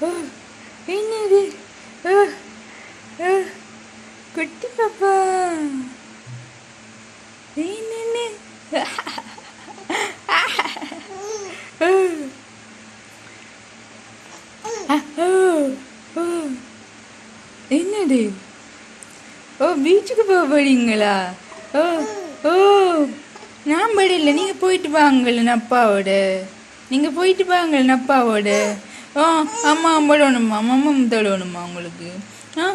ஓ என்னது? ஓ ஓ குட்டி பாப்பா என்னன்னு? ஓ ஓ ஓ என்னது? ஓ பீச்சுக்கு போக போறீங்களா? ஓ ஓ நான் படியில நீங்கள் போயிட்டு வாங்களேன் அப்பாவோட. நீங்கள் போயிட்டு வாங்களேன் அப்பாவோட. ஆ அம்மா படணுமா மம்மம் தடணுமா உங்களுக்கு? ஆ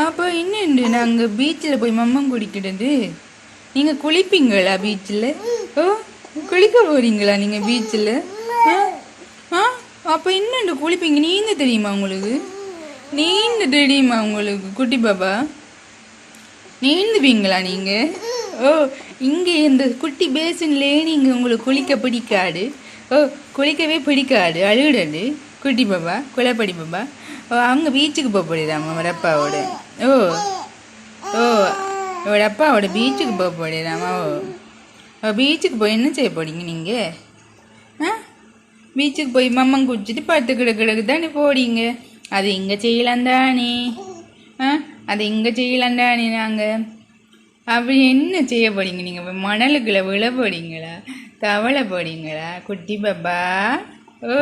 அப்போ என்னண்டு நாங்கள் பீச்சில் போய் மம்மம் குடிக்கிறது? நீங்கள் குளிப்பீங்களா பீச்சில்? ஓ குளிக்க போகிறீங்களா நீங்கள் பீச்சில்? ஆ ஆ அப்போ என்னண்டு குளிப்பீங்க? நீந்த தெரியுமா உங்களுக்கு? நீந்த தெரியுமா உங்களுக்கு குட்டி பாப்பா? நீந்துவீங்களா நீங்கள்? ஓ இங்கே இந்த குட்டி பேசின்லே நீங்கள் உங்களுக்கு குளிக்க பிடிக்காது. ஓ குளிக்கவே பிடிக்காது, அழுகுறது குட்டி பாப்பா, குளப்படி பாப்பா. ஓ அவங்க பீச்சுக்கு போக போடுறாமா ஒரு அப்பாவோட. ஓ ஓ ஒரு அப்பாவோட பீச்சுக்கு போக போடுறாமா. ஓ பீச்சுக்கு போய் என்ன செய்ய போறீங்க நீங்கள்? ஆ பீச்சுக்கு போய் மம்மம் குடிச்சிட்டு படுத்து கிடக்கு தானே போறீங்க. அது இங்கே செய்யலாம் தானே. ஆ அது இங்கே செய்யலாம் தானே. நாங்கள் அப்படி என்ன செய்ய போறீங்க? நீங்கள் மணலுக்குள்ள விழ போறீங்களா? தவளை போறீங்களா குட்டி பாப்பா? ஓ